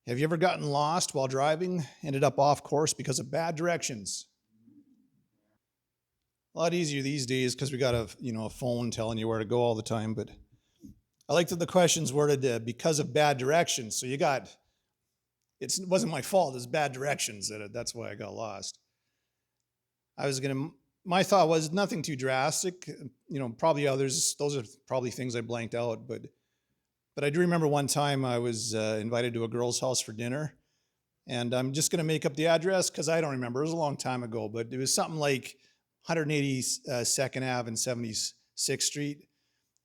Have you ever gotten lost while driving, ended up off course because of bad directions? A lot easier these days because we got a phone telling you where to go all the time. But I like that the question's worded because of bad directions. So it wasn't my fault. It's bad directions. That's why I got lost. I was gonna. My thought was nothing too drastic. Probably others. Those are probably things I blanked out. But I do remember one time I was invited to a girl's house for dinner. And I'm just going to make up the address because I don't remember. It was a long time ago, but it was something like 182nd Ave and 76th Street.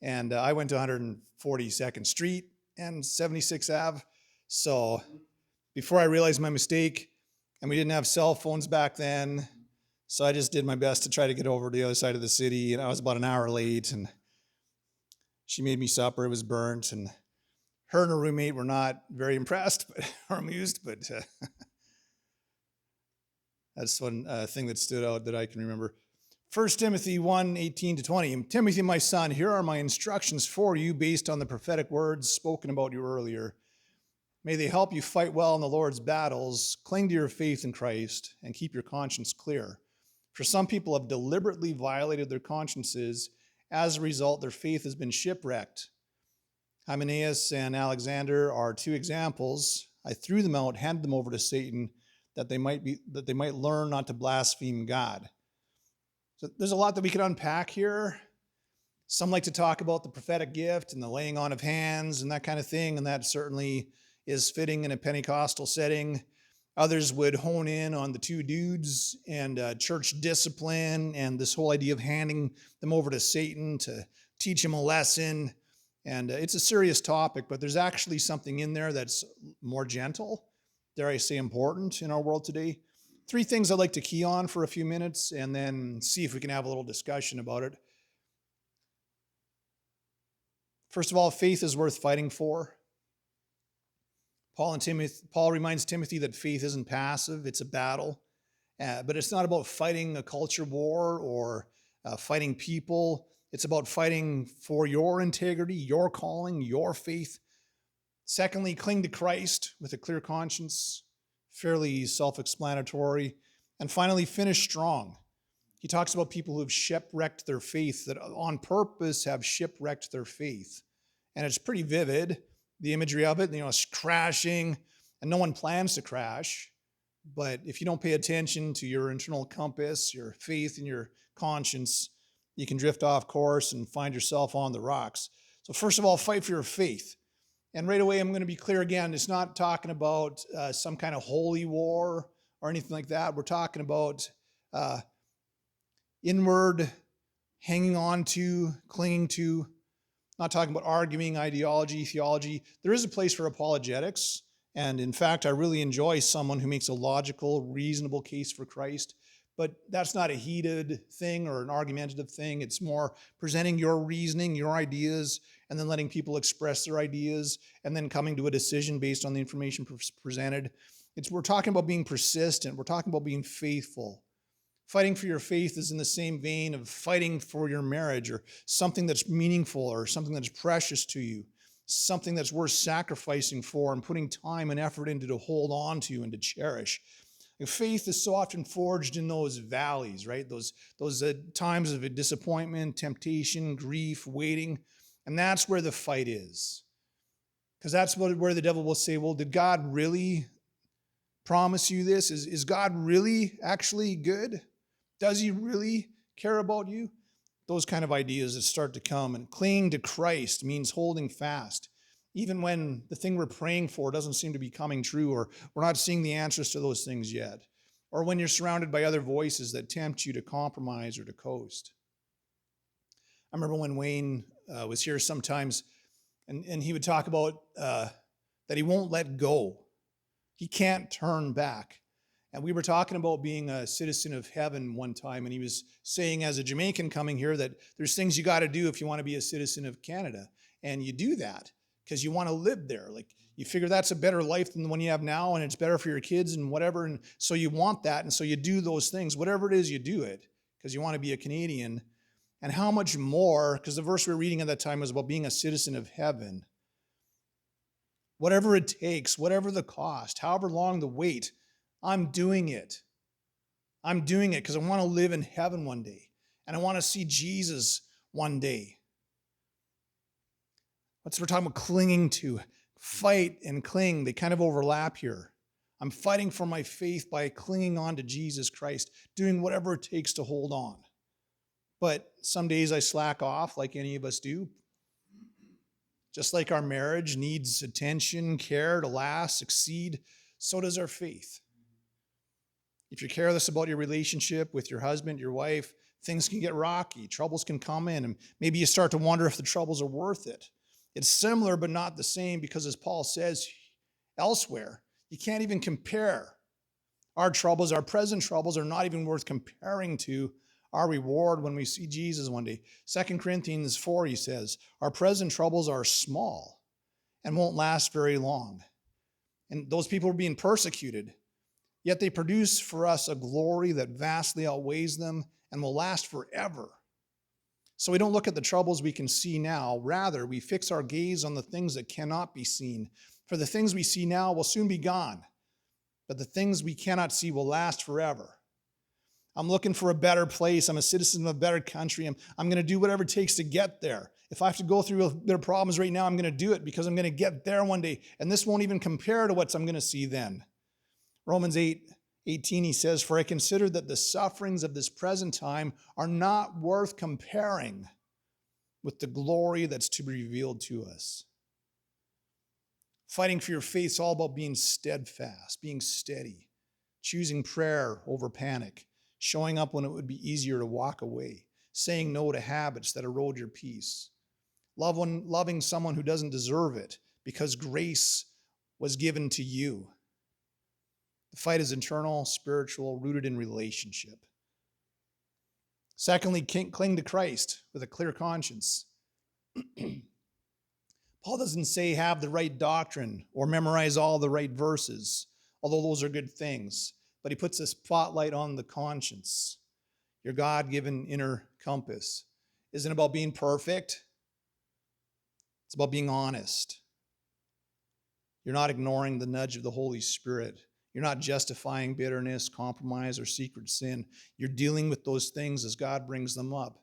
And I went to 142nd Street and 76th Ave. So before I realized my mistake, and we didn't have cell phones back then, so I just did my best to try to get over to the other side of the city. And I was about an hour late, and she made me supper. It was burnt, and her and her roommate were not very impressed or amused, but that's one thing that stood out that I can remember. 1 Timothy 1:18-20. Timothy, my son, here are my instructions for you based on the prophetic words spoken about you earlier. May they help you fight well in the Lord's battles. Cling to your faith in Christ and keep your conscience clear. For some people have deliberately violated their consciences. As a result, their faith has been shipwrecked. Hymenaeus and Alexander are two examples. I threw them out, handed them over to Satan, that they might learn not to blaspheme God. So there's a lot that we could unpack here. Some like to talk about the prophetic gift and the laying on of hands and that kind of thing, and that certainly is fitting in a Pentecostal setting. Others would hone in on the two dudes and church discipline and this whole idea of handing them over to Satan to teach him a lesson. And it's a serious topic, but there's actually something in there that's more gentle, dare I say important in our world today. Three things I'd like to key on for a few minutes and then see if we can have a little discussion about it. First of all, faith is worth fighting for. Paul reminds Timothy that faith isn't passive, it's a battle. But it's not about fighting a culture war or fighting people. It's about fighting for your integrity, your calling, your faith. Secondly, cling to Christ with a clear conscience, fairly self-explanatory. And finally, finish strong. He talks about people who have shipwrecked their faith, that on purpose have shipwrecked their faith. And it's pretty vivid, the imagery of it. It's crashing, and no one plans to crash. But if you don't pay attention to your internal compass, your faith, and your conscience, you can drift off course and find yourself on the rocks. So first of all, fight for your faith. And right away, I'm going to be clear again. It's not talking about some kind of holy war or anything like that. We're talking about inward, hanging on to, clinging to. Not talking about arguing, ideology, theology. There is a place for apologetics. And in fact, I really enjoy someone who makes a logical, reasonable case for Christ. But that's not a heated thing or an argumentative thing. It's more presenting your reasoning, your ideas, and then letting people express their ideas, and then coming to a decision based on the information presented. We're talking about being persistent. We're talking about being faithful. Fighting for your faith is in the same vein of fighting for your marriage or something that's meaningful or something that's precious to you, something that's worth sacrificing for and putting time and effort into to hold on to and to cherish. Faith is so often forged in those valleys, right? Those times of disappointment, temptation, grief, waiting. And that's where the fight is. Because that's where the devil will say, well, did God really promise you this? Is God really actually good? Does he really care about you? Those kind of ideas that start to come. And clinging to Christ means holding fast. Even when the thing we're praying for doesn't seem to be coming true, or we're not seeing the answers to those things yet. Or when you're surrounded by other voices that tempt you to compromise or to coast. I remember when Wayne was here sometimes, and he would talk about that he won't let go. He can't turn back. And we were talking about being a citizen of heaven one time, and he was saying as a Jamaican coming here that there's things you got to do if you want to be a citizen of Canada. And you do that because you want to live there. Like you figure that's a better life than the one you have now, and it's better for your kids and whatever. And so you want that, and so you do those things. Whatever it is, you do it because you want to be a Canadian. And how much more, because the verse we were reading at that time was about being a citizen of heaven. Whatever it takes, whatever the cost, however long the wait, I'm doing it. I'm doing it because I want to live in heaven one day. And I want to see Jesus one day. That's what we're talking about, clinging to. Fight and cling, they kind of overlap here. I'm fighting for my faith by clinging on to Jesus Christ, doing whatever it takes to hold on. But some days I slack off like any of us do. Just like our marriage needs attention, care to last, succeed, so does our faith. If you're careless about your relationship with your husband, your wife, things can get rocky, troubles can come in, and maybe you start to wonder if the troubles are worth it. It's similar but not the same because, as Paul says elsewhere, you can't even compare. Our troubles, our present troubles, are not even worth comparing to our reward when we see Jesus one day. 2 Corinthians 4, he says, our present troubles are small and won't last very long. And those people are being persecuted, yet they produce for us a glory that vastly outweighs them and will last forever. So we don't look at the troubles we can see now. Rather, we fix our gaze on the things that cannot be seen. For the things we see now will soon be gone, but the things we cannot see will last forever. I'm looking for a better place. I'm a citizen of a better country. I'm going to do whatever it takes to get there. If I have to go through their problems right now, I'm going to do it because I'm going to get there one day. And this won't even compare to what I'm going to see then. Romans 8:18, he says, for I consider that the sufferings of this present time are not worth comparing with the glory that's to be revealed to us. Fighting for your faith is all about being steadfast, being steady, choosing prayer over panic, showing up when it would be easier to walk away, saying no to habits that erode your peace, loving someone who doesn't deserve it because grace was given to you. The fight is internal, spiritual, rooted in relationship. Secondly, cling to Christ with a clear conscience. Paul doesn't say have the right doctrine or memorize all the right verses, although those are good things. But he puts a spotlight on the conscience, your God-given inner compass. Isn't about being perfect. It's about being honest. You're not ignoring the nudge of the Holy Spirit. You're not justifying bitterness, compromise, or secret sin. You're dealing with those things as God brings them up,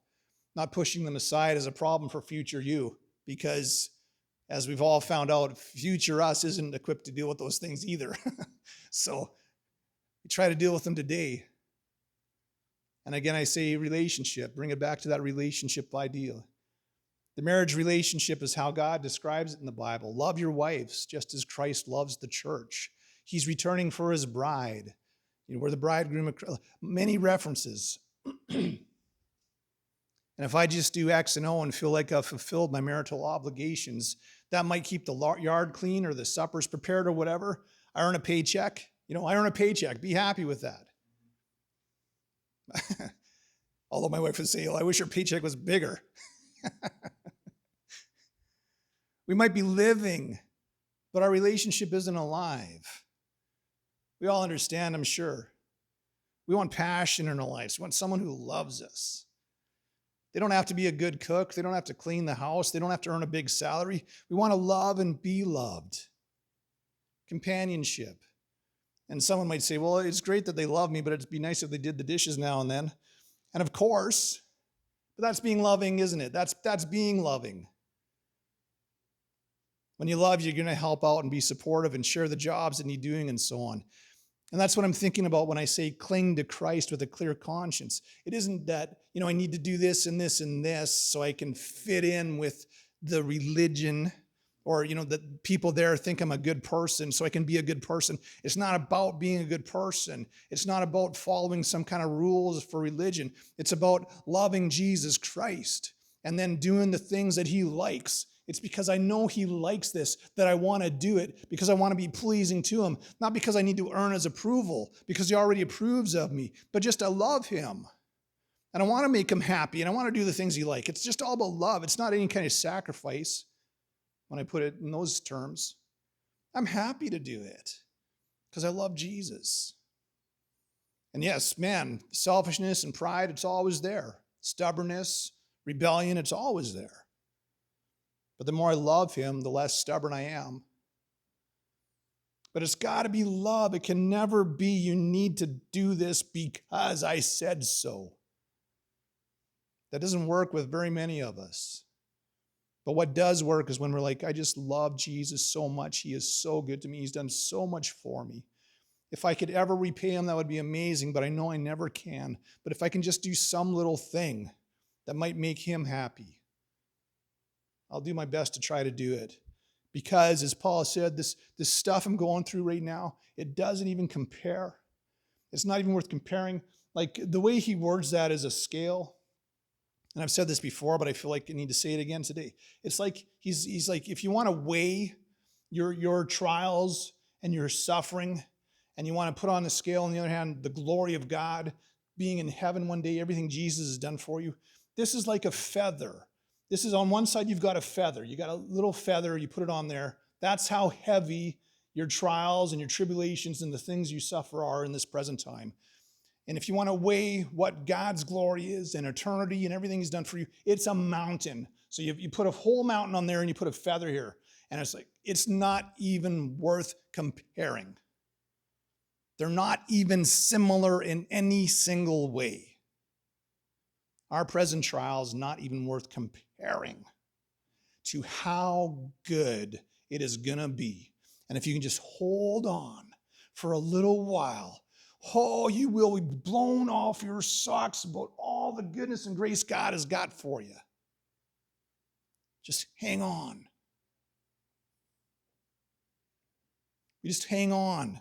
not pushing them aside as a problem for future you, because as we've all found out, future us isn't equipped to deal with those things either. So we try to deal with them today. And again, I say relationship. Bring it back to that relationship ideal. The marriage relationship is how God describes it in the Bible. Love your wives just as Christ loves the church. He's returning for his bride. You know, we're the bridegroom. Many references. And if I just do X and O and feel like I've fulfilled my marital obligations, that might keep the yard clean or the suppers prepared or whatever. I earn a paycheck. I earn a paycheck. Be happy with that. Although my wife would say, I wish your paycheck was bigger. We might be living, but our relationship isn't alive. We all understand, I'm sure. We want passion in our lives. We want someone who loves us. They don't have to be a good cook. They don't have to clean the house. They don't have to earn a big salary. We want to love and be loved. Companionship. And someone might say, well, it's great that they love me, but it'd be nice if they did the dishes now and then. And of course, but that's being loving, isn't it? That's being loving. When you love, you're going to help out and be supportive and share the jobs that need doing and so on. And that's what I'm thinking about when I say cling to Christ with a clear conscience. It isn't that, I need to do this and this and this so I can fit in with the religion or, that people there think I'm a good person so I can be a good person. It's not about being a good person. It's not about following some kind of rules for religion. It's about loving Jesus Christ and then doing the things that he likes. It's because I know he likes this that I want to do it, because I want to be pleasing to him, not because I need to earn his approval, because he already approves of me, but just I love him. And I want to make him happy, and I want to do the things he likes. It's just all about love. It's not any kind of sacrifice when I put it in those terms. I'm happy to do it because I love Jesus. And yes, man, selfishness and pride, it's always there. Stubbornness, rebellion, it's always there. But the more I love him, the less stubborn I am. But it's got to be love. It can never be, you need to do this because I said so. That doesn't work with very many of us. But what does work is when we're like, I just love Jesus so much. He is so good to me. He's done so much for me. If I could ever repay him, that would be amazing, but I know I never can. But if I can just do some little thing that might make him happy, I'll do my best to try to do it. Because, as Paul said, this stuff I'm going through right now, it doesn't even compare. It's not even worth comparing. Like, the way he words that is a scale. And I've said this before, but I feel like I need to say it again today. It's like, he's like, if you want to weigh your trials and your suffering, and you want to put on the scale, on the other hand, the glory of God, being in heaven one day, everything Jesus has done for you, this is like a feather. This is on one side, you've got a feather. You got a little feather, you put it on there. That's how heavy your trials and your tribulations and the things you suffer are in this present time. And if you want to weigh what God's glory is and eternity and everything he's done for you, it's a mountain. So you put a whole mountain on there and you put a feather here. And it's like, it's not even worth comparing. They're not even similar in any single way. Our present trial is not even worth comparing to how good it is going to be. And if you can just hold on for a little while, oh, you will be blown off your socks about all the goodness and grace God has got for you. Just hang on. You just hang on.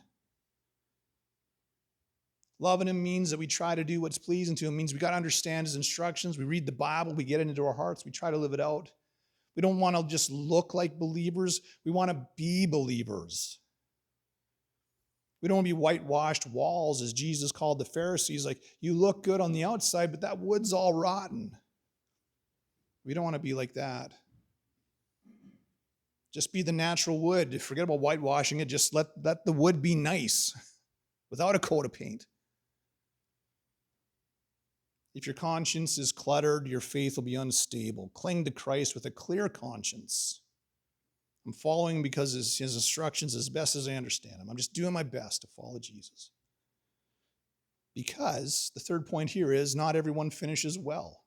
Loving him means that we try to do what's pleasing to him. It means we got to understand his instructions. We read the Bible. We get it into our hearts. We try to live it out. We don't want to just look like believers. We want to be believers. We don't want to be whitewashed walls, as Jesus called the Pharisees. Like, you look good on the outside, but that wood's all rotten. We don't want to be like that. Just be the natural wood. Forget about whitewashing it. Just let the wood be nice without a coat of paint. If your conscience is cluttered, your faith will be unstable. Cling to Christ with a clear conscience. I'm following because his instructions as best as I understand them. I'm just doing my best to follow Jesus. Because the third point here is not everyone finishes well.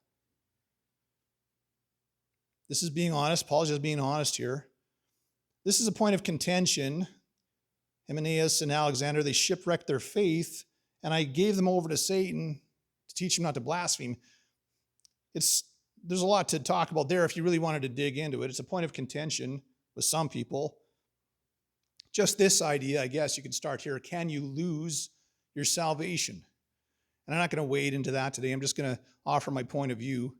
This is being honest. Paul's just being honest here. This is a point of contention. Hymenaeus and Alexander, they shipwrecked their faith, and I gave them over to Satan to teach them not to blaspheme. There's a lot to talk about there if you really wanted to dig into it. It's a point of contention with some people. Just this idea, I guess you could start here. Can you lose your salvation? And I'm not going to wade into that today. I'm just going to offer my point of view.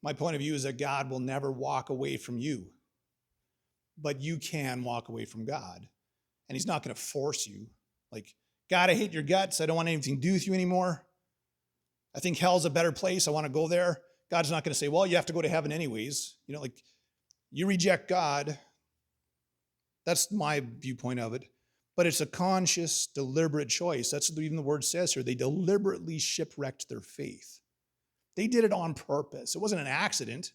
My point of view is that God will never walk away from you. But you can walk away from God. And he's not going to force you. Like, God, I hate your guts. I don't want anything to do with you anymore. I think hell's a better place. I want to go there. God's not going to say, well, you have to go to heaven anyways. You know, like, you reject God. That's my viewpoint of it. But it's a conscious, deliberate choice. That's what even the word says here. They deliberately shipwrecked their faith. They did it on purpose. It wasn't an accident.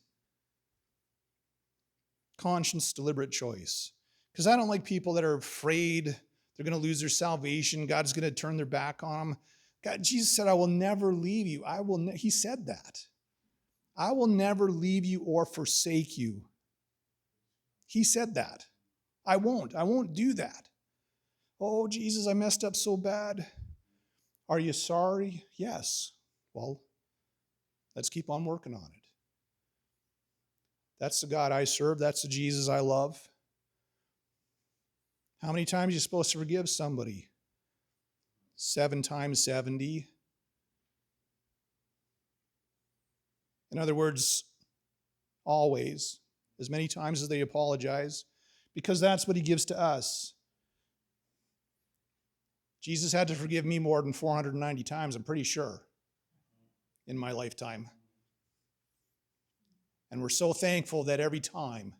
Conscious, deliberate choice. Because I don't like people that are afraid they're going to lose their salvation. God's going to turn their back on them. God, Jesus said, I will never leave you. He said that. I will never leave you or forsake you. He said that. I won't do that. Oh, Jesus, I messed up so bad. Are you sorry? Yes. Well, let's keep on working on it. That's the God I serve. That's the Jesus I love. How many times are you supposed to forgive somebody? 7 times 70. In other words, always, as many times as they apologize, because that's what he gives to us. Jesus had to forgive me more than 490 times, I'm pretty sure, in my lifetime. And we're so thankful that every time,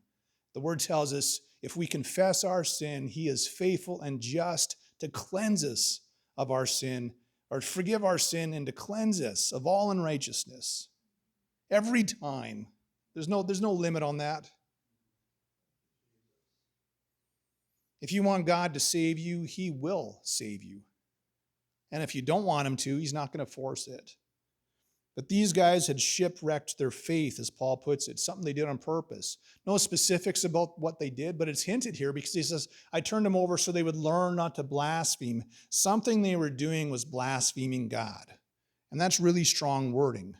the word tells us, if we confess our sin, he is faithful and just to cleanse us of our sin, or forgive our sin and to cleanse us of all unrighteousness. Every time. There's no limit on that. If you want God to save you, he will save you. And if you don't want him to, he's not going to force it. But these guys had shipwrecked their faith, as Paul puts it, something they did on purpose. No specifics about what they did, but it's hinted here because he says, I turned them over so they would learn not to blaspheme. Something they were doing was blaspheming God. And that's really strong wording.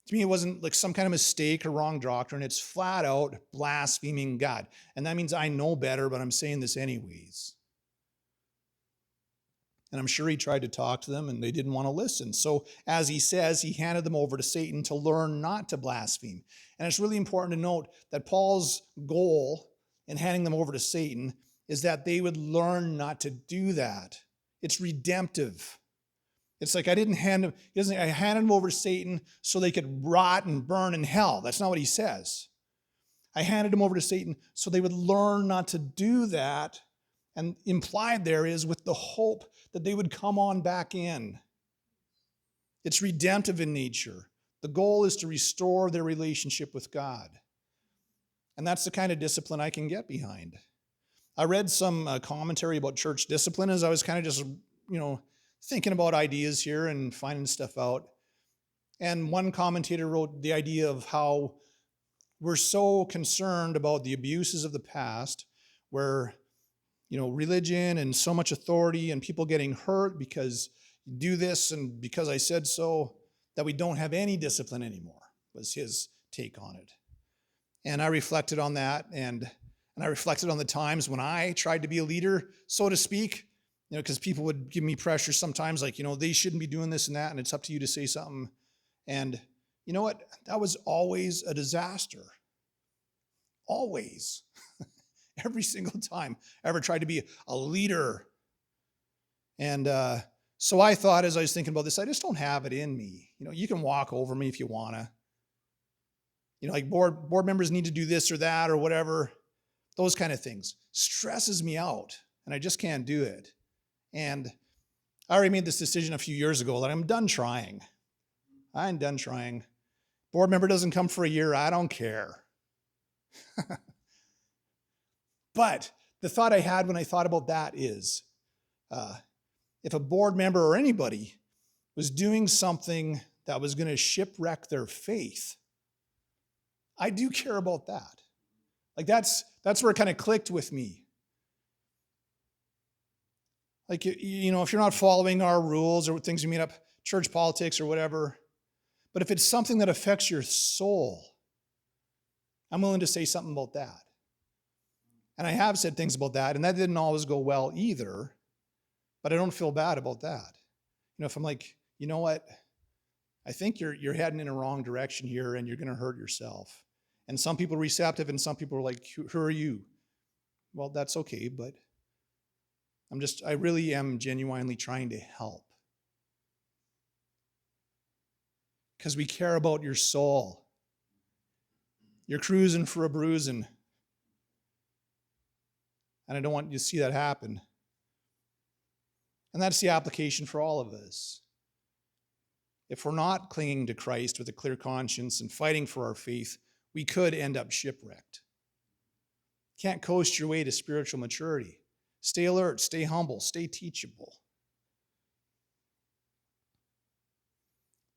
To me, it wasn't like some kind of mistake or wrong doctrine. It's flat out blaspheming God. And that means I know better, but I'm saying this anyways. And I'm sure he tried to talk to them and they didn't want to listen. So as he says, he handed them over to Satan to learn not to blaspheme. And it's really important to note that Paul's goal in handing them over to Satan is that they would learn not to do that. It's redemptive. It's like I handed them over to Satan so they could rot and burn in hell. That's not what he says. I handed them over to Satan so they would learn not to do that. And implied there is with the hope that they would come on back in. It's redemptive in nature. The goal is to restore their relationship with God. And that's the kind of discipline I can get behind. I read some commentary about church discipline as I was kind of just, thinking about ideas here and finding stuff out. And one commentator wrote the idea of how we're so concerned about the abuses of the past where religion and so much authority and people getting hurt because you do this and because I said so, that we don't have any discipline anymore, was his take on it. And I reflected on that, and I reflected on the times when I tried to be a leader, so to speak, because people would give me pressure sometimes, like, they shouldn't be doing this and that, and it's up to you to say something. And you know what? That was always a disaster. Always. Every single time I ever tried to be a leader. And so I thought, as I was thinking about this, I just don't have it in me. You can walk over me if you want to. Like board members need to do this or that or whatever. Those kind of things. Stresses me out, and I just can't do it. And I already made this decision a few years ago that I'm done trying. I'm done trying. Board member doesn't come for a year, I don't care. But the thought I had when I thought about that is, if a board member or anybody was doing something that was going to shipwreck their faith, I do care about that. Like that's where it kind of clicked with me. Like, if you're not following our rules or things we made up, church politics or whatever, but if it's something that affects your soul, I'm willing to say something about that. And I have said things about that, and that didn't always go well either, but I don't feel bad about that. If I'm like, you know what, I think you're heading in a wrong direction here and you're going to hurt yourself. And some people are receptive and some people are like, who are you? Well, that's okay, but I really am genuinely trying to help. Because we care about your soul. You're cruising for a bruising. And I don't want you to see that happen. And that's the application for all of us. If we're not clinging to Christ with a clear conscience and fighting for our faith, we could end up shipwrecked. Can't coast your way to spiritual maturity. Stay alert, stay humble, stay teachable.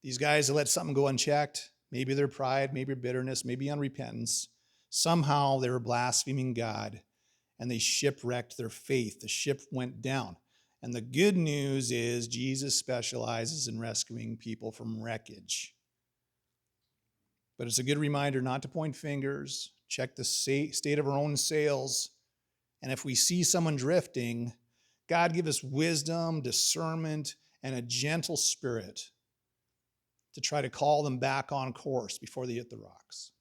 These guys that let something go unchecked, maybe their pride, maybe bitterness, maybe unrepentance, somehow they were blaspheming God and they shipwrecked their faith. The ship went down. And the good news is Jesus specializes in rescuing people from wreckage. But it's a good reminder not to point fingers, check the state of our own sails. And if we see someone drifting, God give us wisdom, discernment, and a gentle spirit to try to call them back on course before they hit the rocks.